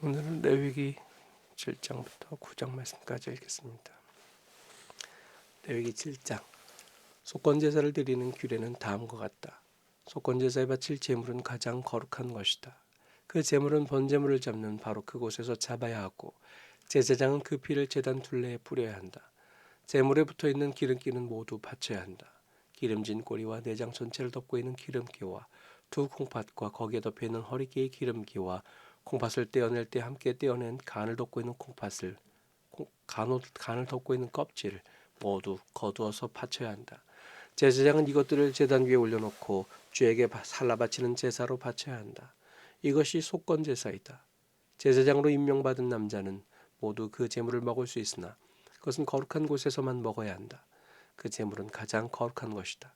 오늘은 레위기 7장부터 9장 말씀까지 읽겠습니다. 레위기 7장. 속건제사를 드리는 규례는 다음과 같다. 속건제사에 바칠 제물은 가장 거룩한 것이다. 그 제물은 번제물을 잡는 바로 그곳에서 잡아야 하고 제사장은 그 피를 제단 둘레에 뿌려야 한다. 제물에 붙어있는 기름기는 모두 바쳐야 한다. 기름진 꼬리와 내장 전체를 덮고 있는 기름기와 두 콩팥과 거기에 덮여있는 허리띠의 기름기와 콩팥을 떼어낼 때 함께 떼어낸 간을 덮고 있는 콩팥을 간을 덮고 있는 껍질을 모두 거두어서 바쳐야 한다. 제사장은 이것들을 제단 위에 올려놓고 주에게 살라 바치는 제사로 바쳐야 한다. 이것이 속건 제사이다. 제사장으로 임명받은 남자는 모두 그 제물을 먹을 수 있으나 그것은 거룩한 곳에서만 먹어야 한다. 그 제물은 가장 거룩한 것이다.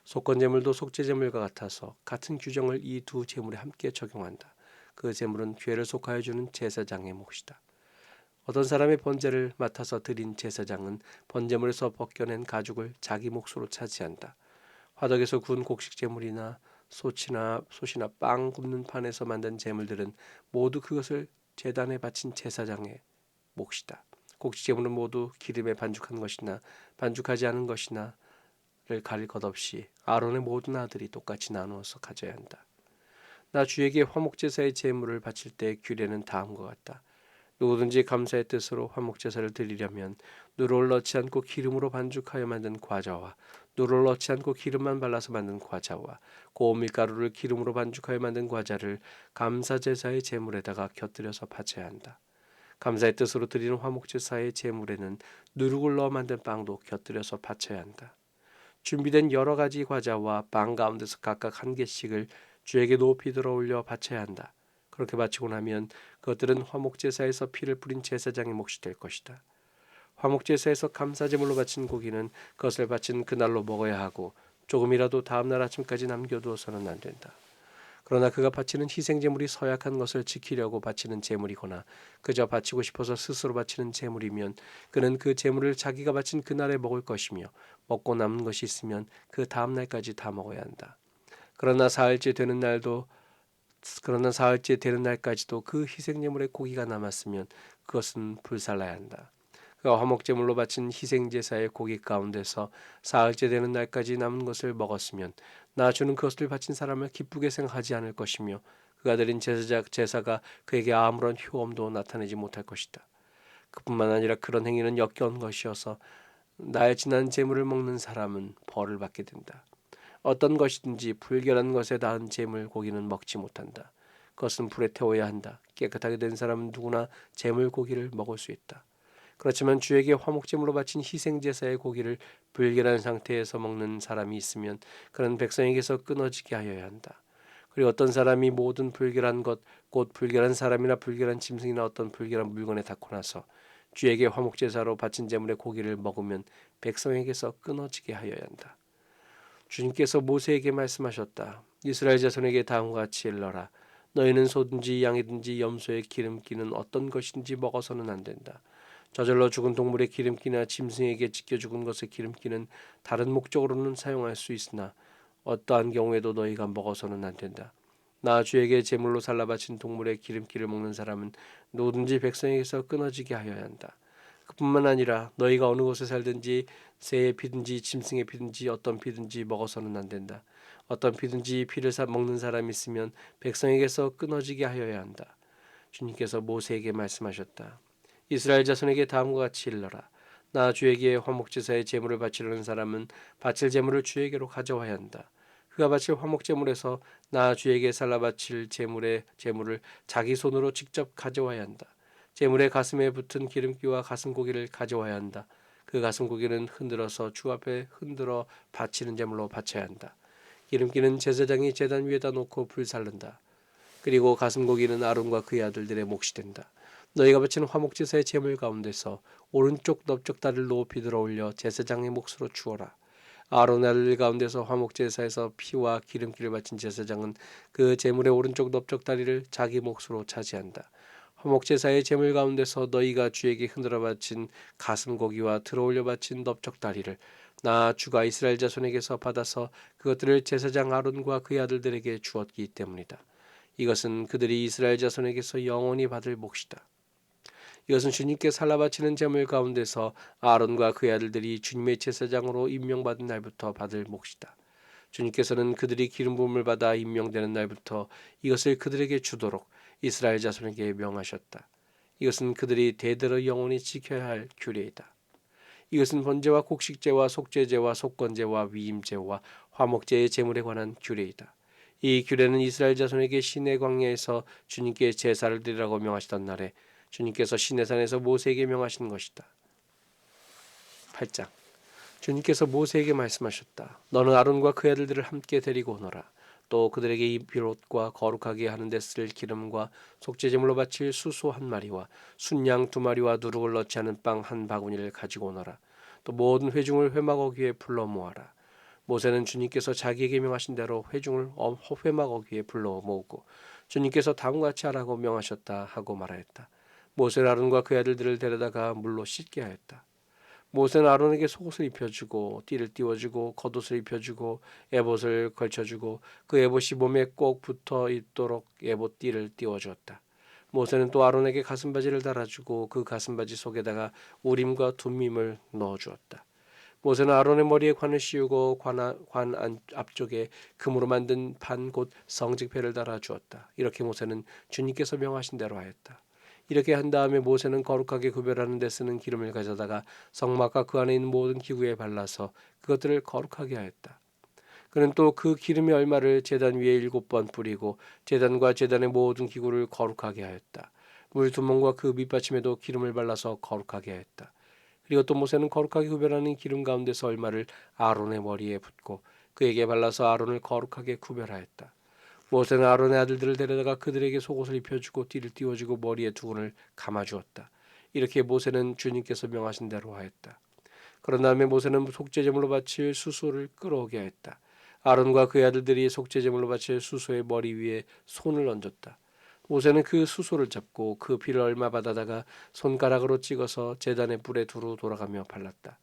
속건 제물도 속죄 제물과 같아서 같은 규정을 이 두 제물에 함께 적용한다. 그 제물은 죄를 속하여 주는 제사장의 몫이다. 어떤 사람의 번제를 맡아서 드린 제사장은 번제물에서 벗겨낸 가죽을 자기 몫으로 차지한다. 화덕에서 구운 곡식 제물이나 솥이나 빵 굽는 판에서 만든 제물들은 모두 그것을 제단에 바친 제사장의 몫이다. 곡식 제물은 모두 기름에 반죽한 것이나 반죽하지 않은 것이나를 가릴 것 없이 아론의 모든 아들이 똑같이 나누어서 가져야 한다. 나 주에게 화목제사의 제물을 바칠 때 규례는 다음과 같다. 누구든지 감사의 뜻으로 화목제사를 드리려면 누룩을 넣지 않고 기름으로 반죽하여 만든 과자와 누룩을 넣지 않고 기름만 발라서 만든 과자와 고운 밀가루를 기름으로 반죽하여 만든 과자를 감사제사의 제물에다가 곁들여서 바쳐야 한다. 감사의 뜻으로 드리는 화목제사의 제물에는 누룩을 넣어 만든 빵도 곁들여서 바쳐야 한다. 준비된 여러 가지 과자와 빵 가운데서 각각 한 개씩을 주에게 높이 들어 올려 바쳐야 한다. 그렇게 바치고 나면 그것들은 화목제사에서 피를 뿌린 제사장의 몫이 될 것이다. 화목제사에서 감사제물로 바친 고기는 그것을 바친 그날로 먹어야 하고 조금이라도 다음날 아침까지 남겨두어서는 안 된다. 그러나 그가 바치는 희생제물이 서약한 것을 지키려고 바치는 제물이거나 그저 바치고 싶어서 스스로 바치는 제물이면 그는 그 제물을 자기가 바친 그날에 먹을 것이며 먹고 남은 것이 있으면 그 다음날까지 다 먹어야 한다. 그러나 사흘째 되는 날까지도 그 희생제물의 고기가 남았으면 그것은 불살라야 한다. 그가 화목제물로 바친 희생제사의 고기 가운데서 사흘째 되는 날까지 남은 것을 먹었으면 나 주는 그것을 바친 사람을 기쁘게 생각하지 않을 것이며 그가 드린 제사가 그에게 아무런 효험도 나타내지 못할 것이다. 그뿐만 아니라 그런 행위는 역겨운 것이어서 나의 지난 제물을 먹는 사람은 벌을 받게 된다. 어떤 것이든지 불결한 것에 닿은 제물 고기는 먹지 못한다. 그것은 불에 태워야 한다. 깨끗하게 된 사람은 누구나 제물 고기를 먹을 수 있다. 그렇지만 주에게 화목제물로 바친 희생제사의 고기를 불결한 상태에서 먹는 사람이 있으면 그는 백성에게서 끊어지게 하여야 한다. 그리고 어떤 사람이 모든 불결한 것, 곧 불결한 사람이나 불결한 짐승이나 어떤 불결한 물건에 닿고 나서 주에게 화목제사로 바친 제물의 고기를 먹으면 백성에게서 끊어지게 하여야 한다. 주님께서 모세에게 말씀하셨다. 이스라엘 자손에게 다음과 같이 일러라. 너희는 소든지 양이든지 염소의 기름기는 어떤 것인지 먹어서는 안 된다. 저절로 죽은 동물의 기름기나 짐승에게 찢겨 죽은 것의 기름기는 다른 목적으로는 사용할 수 있으나 어떠한 경우에도 너희가 먹어서는 안 된다. 나 주에게 제물로 살라 바친 동물의 기름기를 먹는 사람은 누구든지 백성에게서 끊어지게 하여야 한다. 그뿐만 아니라 너희가 어느 곳에 살든지 새의 피든지 짐승의 피든지 어떤 피든지 먹어서는 안 된다. 어떤 피든지 피를 먹는 사람이 있으면 백성에게서 끊어지게 하여야 한다. 주님께서 모세에게 말씀하셨다. 이스라엘 자손에게 다음과 같이 일러라. 나 주에게 화목제사의 제물을 바치려는 사람은 바칠 제물을 주에게로 가져와야 한다. 그가 바칠 화목제물에서 나 주에게 살라 바칠 제물을 자기 손으로 직접 가져와야 한다. 제물의 가슴에 붙은 기름기와 가슴고기를 가져와야 한다. 그 가슴고기는 흔들어서 주 앞에 흔들어 바치는 제물로 바쳐야 한다. 기름기는 제사장이 제단 위에다 놓고 불살른다. 그리고 가슴고기는 아론과 그의 아들들의 몫이 된다. 너희가 바치는 화목제사의 제물 가운데서 오른쪽 넓적다리를 높이 들어 올려 제사장의 몫으로 주어라. 아론의 아들 가운데서 화목제사에서 피와 기름기를 바친 제사장은 그 제물의 오른쪽 넓적다리를 자기 몫으로 차지한다. 화목제사의 제물 가운데서 너희가 주에게 흔들어 바친 가슴고기와 들어 올려 바친 넓적다리를 나 주가 이스라엘 자손에게서 받아서 그것들을 제사장 아론과 그의 아들들에게 주었기 때문이다. 이것은 그들이 이스라엘 자손에게서 영원히 받을 몫이다. 이것은 주님께 살라 바치는 제물 가운데서 아론과 그의 아들들이 주님의 제사장으로 임명받은 날부터 받을 몫이다. 주님께서는 그들이 기름 부음을 받아 임명되는 날부터 이것을 그들에게 주도록 이스라엘 자손에게 명하셨다. 이것은 그들이 대대로 영원히 지켜야 할 규례이다. 이것은 번제와 곡식제와 속죄제와 속건제와 위임제와 화목제의 제물에 관한 규례이다. 이 규례는 이스라엘 자손에게 시내 광야에서 주님께 제사를 드리라고 명하시던 날에 주님께서 시내산에서 모세에게 명하신 것이다. 8장. 주님께서 모세에게 말씀하셨다. 너는 아론과 그 아들들을 함께 데리고 오너라. 또 그들에게 이 비롯과 거룩하게 하는 데 쓸 기름과 속죄제물로 바칠 수소 한 마리와 순양 두 마리와 누룩을 넣지 않은 빵 한 바구니를 가지고 오너라. 또 모든 회중을 회막 어귀에 불러 모아라. 모세는 주님께서 자기에게 명하신 대로 회중을 회막 어귀에 불러 모으고 주님께서 다음과 같이 하라고 명하셨다 하고 말하였다. 모세는 아론과 그 아들들을 데려다가 물로 씻게 하였다. 모세는 아론에게 속옷을 입혀주고 띠를 띄워주고 겉옷을 입혀주고 에봇을 걸쳐주고 그 에봇이 몸에 꼭 붙어 있도록 에봇 띠를 띄워주었다. 모세는 또 아론에게 가슴바지를 달아주고 그 가슴바지 속에다가 우림과 둠밈을 넣어주었다. 모세는 아론의 머리에 관을 씌우고 관 앞쪽에 금으로 만든 판 곧 성직패를 달아주었다. 이렇게 모세는 주님께서 명하신 대로 하였다. 이렇게 한 다음에 모세는 거룩하게 구별하는 데 쓰는 기름을 가져다가 성막과 그 안에 있는 모든 기구에 발라서 그것들을 거룩하게 하였다. 그는 또 그 기름의 얼마를 제단 위에 7번 뿌리고 제단과 제단의 모든 기구를 거룩하게 하였다. 물 두멍과 그 밑받침에도 기름을 발라서 거룩하게 하였다. 그리고 또 모세는 거룩하게 구별하는 기름 가운데서 얼마를 아론의 머리에 붓고 그에게 발라서 아론을 거룩하게 구별하였다. 모세는 아론의 아들들을 데려다가 그들에게 속옷을 입혀주고 띠를 띄워주고 머리에 두건을 감아주었다. 이렇게 모세는 주님께서 명하신 대로 하였다. 그런 다음에 모세는 속죄제물로 바칠 수소를 끌어오게 하였다. 아론과 그의 아들들이 속죄제물로 바칠 수소의 머리 위에 손을 얹었다. 모세는 그 수소를 잡고 그 피를 얼마 받아다가 손가락으로 찍어서 제단의 뿔에 두루 돌아가며 발랐다.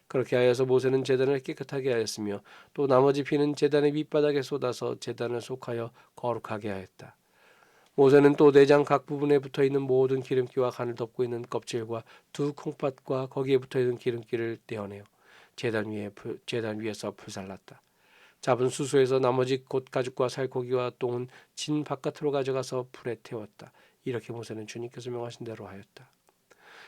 그렇게 하여서 모세는 제단을 깨끗하게 하였으며 또 나머지 피는 제단의 밑바닥에 쏟아서 제단을 속하여 거룩하게 하였다. 모세는 또 내장 각 부분에 붙어있는 모든 기름기와 간을 덮고 있는 껍질과 두 콩팥과 거기에 붙어있는 기름기를 떼어내어 제단 위에서 불살랐다. 잡은 수소에서 나머지 곧 가죽과 살코기와 똥은 진 바깥으로 가져가서 불에 태웠다. 이렇게 모세는 주님께서 명하신 대로 하였다.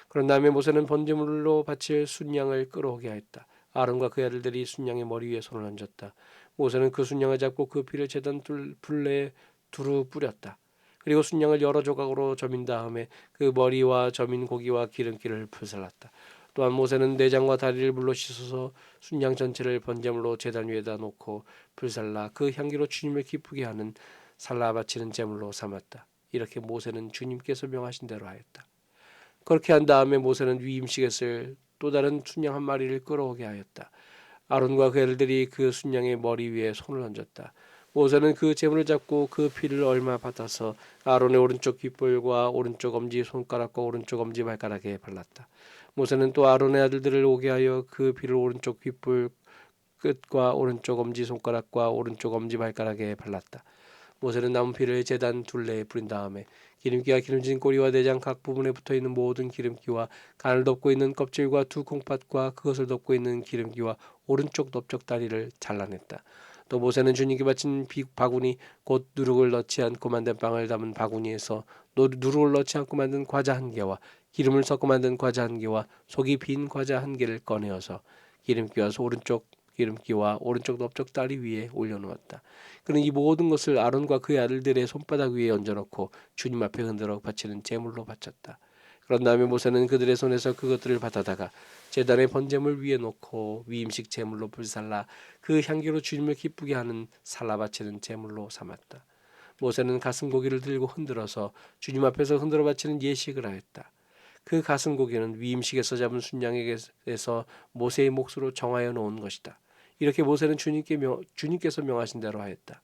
그런 다음에 모세는 번제물로 바칠 순양을 끌어오게 하였다. 아론과 그의 아들들이 순양의 머리 위에 손을 얹었다. 모세는 그 순양을 잡고 그 피를 제단 둘레에 두루 뿌렸다. 그리고 순양을 여러 조각으로 점인 다음에 그 머리와 점인 고기와 기름기를 불살랐다. 또한 모세는 내장과 다리를 물로 씻어서 순양 전체를 번제물로 제단 위에다 놓고 불살라 그 향기로 주님을 기쁘게 하는 살라 바치는 제물로 삼았다. 이렇게 모세는 주님께서 명하신 대로 하였다. 그렇게 한 다음에 모세는 위임식에서 또 다른 순양 한 마리를 끌어오게 하였다. 아론과 그 아들들이 그 순양의 머리 위에 손을 얹었다. 모세는 그 제물을 잡고 그 피를 얼마 받아서 아론의 오른쪽 귓볼과 오른쪽 엄지 손가락과 오른쪽 엄지 발가락에 발랐다. 모세는 또 아론의 아들들을 오게 하여 그 피를 오른쪽 귓볼 끝과 오른쪽 엄지 손가락과 오른쪽 엄지 발가락에 발랐다. 모세는 남은 피를 제단 둘레에 뿌린 다음에 기름기가 기름진 꼬리와 내장 각 부분에 붙어있는 모든 기름기와 간을 덮고 있는 껍질과 두 콩팥과 그것을 덮고 있는 기름기와 오른쪽 넓적 다리를 잘라냈다. 또 모세는 주님께 바친 바구니 곧 누룩을 넣지 않고 만든 빵을 담은 바구니에서 누룩을 넣지 않고 만든 과자 한 개와 기름을 섞어 만든 과자 한 개와 속이 빈 과자 한 개를 꺼내어서 기름기와 오른쪽 기름기와 오른쪽 넓적 다리 위에 올려놓았다. 그는 이 모든 것을 아론과 그의 아들들의 손바닥 위에 얹어놓고 주님 앞에 흔들어 바치는 제물로 바쳤다. 그런 다음에 모세는 그들의 손에서 그것들을 받아다가 제단의 번제물 위에 놓고 위임식 제물로 불살라 그 향기로 주님을 기쁘게 하는 살라 바치는 제물로 삼았다. 모세는 가슴 고기를 들고 흔들어서 주님 앞에서 흔들어 바치는 예식을 하였다. 그 가슴 고기는 위임식에서 잡은 순양에게서 모세의 몫으로 정하여 놓은 것이다. 이렇게 모세는 주님께서 명하신 대로 하였다.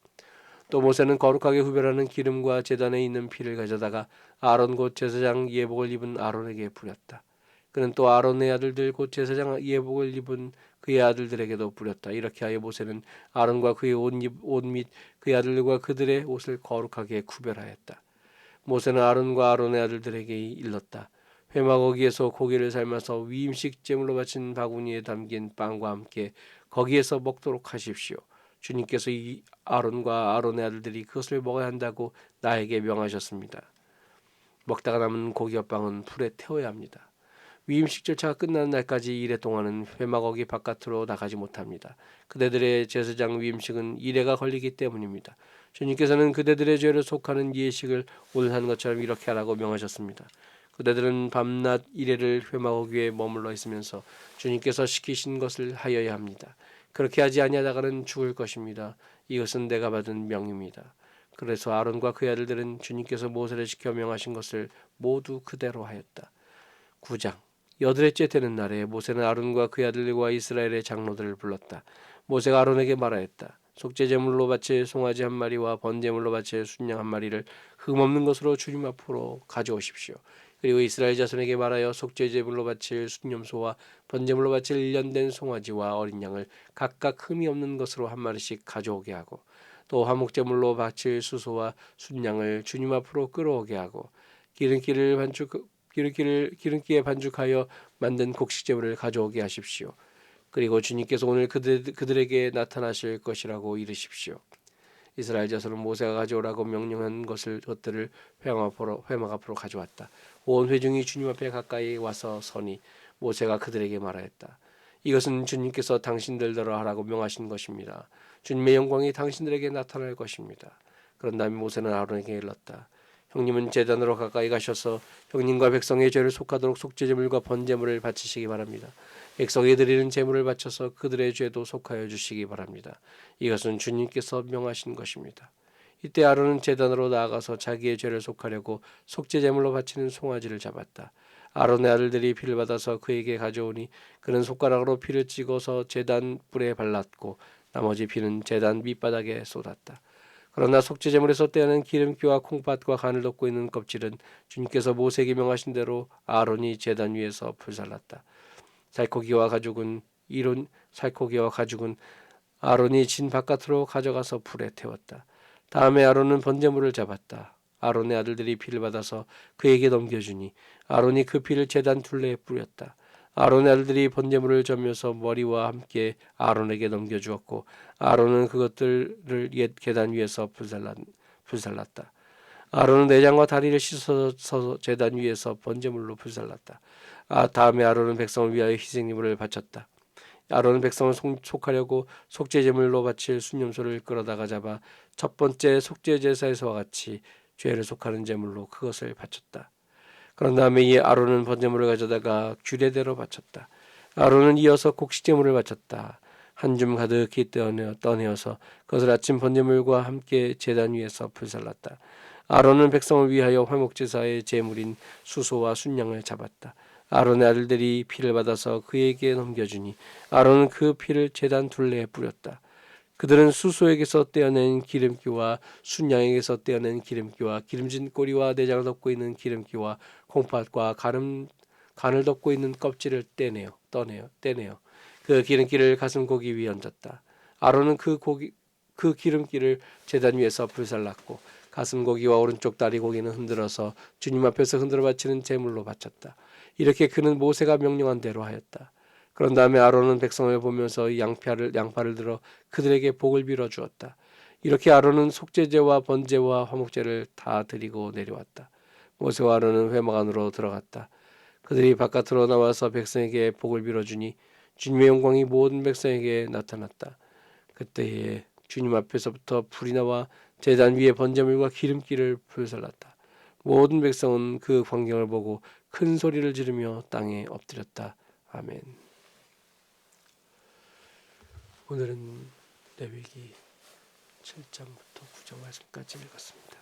또 모세는 거룩하게 구별하는 기름과 제단에 있는 피를 가져다가 아론 곧 제사장 예복을 입은 아론에게 뿌렸다. 그는 또 아론의 아들들 곧 제사장 예복을 입은 그의 아들들에게도 뿌렸다. 이렇게 하여 모세는 아론과 그의 옷 및 그의 아들들과 그들의 옷을 거룩하게 구별하였다. 모세는 아론과 아론의 아들들에게 일렀다. 회막어기에서 고기를 삶아서 위임식 제물로 바친 바구니에 담긴 빵과 함께 거기에서 먹도록 하십시오. 주님께서 이 아론과 아론의 아들들이 그것을 먹어야 한다고 나에게 명하셨습니다. 먹다가 남은 고기와 빵은 불에 태워야 합니다. 위임식 절차가 끝나는 날까지 이래 동안은 회막어기 바깥으로 나가지 못합니다. 그대들의 제사장 위임식은 이래가 걸리기 때문입니다. 주님께서는 그대들의 죄를 속하는 예식을 오늘 하는 것처럼 이렇게 하라고 명하셨습니다. 그대들은 밤낮 이래를 회막어기에 머물러 있으면서 주님께서 시키신 것을 하여야 합니다. 그렇게 하지 아니하다가는 죽을 것입니다. 이것은 내가 받은 명입니다. 그래서 아론과 그의 아들들은 주님께서 모세를 시켜 명하신 것을 모두 그대로 하였다. 9장 여드레째 되는 날에 모세는 아론과 그의 아들들과 이스라엘의 장로들을 불렀다. 모세가 아론에게 말하였다. 속죄제물로 바칠 송아지 한 마리와 번제물로 바칠 순양 한 마리를 흠없는 것으로 주님 앞으로 가져오십시오. 그리고 이스라엘 자손에게 말하여 속죄제물로 바칠 순염소와 번제물로 바칠 1년 된 송아지와 어린 양을 각각 흠이 없는 것으로 한 마리씩 가져오게 하고 또 화목제물로 바칠 수소와 순양을 주님 앞으로 끌어오게 하고 기름기에 반죽하여 만든 곡식제물을 가져오게 하십시오. 그리고 주님께서 오늘 그들에게 나타나실 것이라고 이르십시오. 이스라엘 자손은 모세가 가져오라고 명령한 것들을 회막 앞으로 가져왔다. 온 회중이 주님 앞에 가까이 와서 서니 모세가 그들에게 말하였다. 이것은 주님께서 당신들대로 하라고 명하신 것입니다. 주님의 영광이 당신들에게 나타날 것입니다. 그런 다음에 모세는 아론에게 일렀다. 형님은 제단으로 가까이 가셔서 형님과 백성의 죄를 속하도록 속죄제물과 번제물을 바치시기 바랍니다. 백성이 드리는 제물을 바쳐서 그들의 죄도 속하여 주시기 바랍니다. 이것은 주님께서 명하신 것입니다. 이때 아론은 제단으로 나아가서 자기의 죄를 속하려고 속죄제물로 바치는 송아지를 잡았다. 아론의 아들들이 피를 받아서 그에게 가져오니 그는 손가락으로 피를 찍어서 제단 뿔에 발랐고 나머지 피는 제단 밑바닥에 쏟았다. 그러나 속죄제물에서 떼어낸 기름기와 콩팥과 간을 덮고 있는 껍질은 주님께서 모세에게 명하신 대로 아론이 제단 위에서 불살랐다. 살코기와 가죽은 아론이 진 바깥으로 가져가서 불에 태웠다. 다음에 아론은 번제물을 잡았다. 아론의 아들들이 피를 받아서 그에게 넘겨주니 아론이 그 피를 제단 둘레에 뿌렸다. 아론의 아들들이 번제물을 점여서 머리와 함께 아론에게 넘겨주었고 아론은 그것들을 옛 계단 위에서 불살랐다. 아론은 내장과 다리를 씻어서 제단 위에서 번제물로 불살랐다. 다음에 아론은 백성을 위하여 희생제물을 바쳤다. 아론은 백성을 속하려고 속죄제물로 바칠 순염소를 끌어다가 잡아 첫 번째 속죄제사에서와 같이 죄를 속하는 제물로 그것을 바쳤다. 그런 다음에 이 아론은 번제물을 가져다가 규례대로 바쳤다. 아론은 이어서 곡식제물을 바쳤다. 한 줌 가득히 떠내어서 그것을 아침 번제물과 함께 제단 위에서 불살랐다. 아론은 백성을 위하여 화목제사의 제물인 수소와 순양을 잡았다. 아론의 아들들이 피를 받아서 그에게 넘겨주니 아론은 그 피를 제단 둘레에 뿌렸다. 그들은 수소에게서 떼어낸 기름기와 순양에게서 떼어낸 기름기와 기름진 꼬리와 내장을 덮고 있는 기름기와 콩팥과 간을 덮고 있는 껍질을 떼내어 그 기름기를 가슴고기 위에 얹었다. 아론은 그 기름기를 제단 위에서 불살랐고 가슴고기와 오른쪽 다리 고기는 흔들어서 주님 앞에서 흔들어 바치는 제물로 바쳤다. 이렇게 그는 모세가 명령한 대로 하였다. 그런 다음에 아론은 백성을 보면서 양팔을 들어 그들에게 복을 빌어 주었다. 이렇게 아론은 속죄제와 번제와 화목제를 다 드리고 내려왔다. 모세와 아론은 회막 안으로 들어갔다. 그들이 바깥으로 나와서 백성에게 복을 빌어주니 주님의 영광이 모든 백성에게 나타났다. 그때에 주님 앞에서부터 불이 나와 제단 위에 번제물과 기름기를 불살랐다. 모든 백성은 그 광경을 보고 큰 소리를 지르며 땅에 엎드렸다. 아멘. 오늘은 레위기 7장부터 9장 말씀까지 읽었습니다.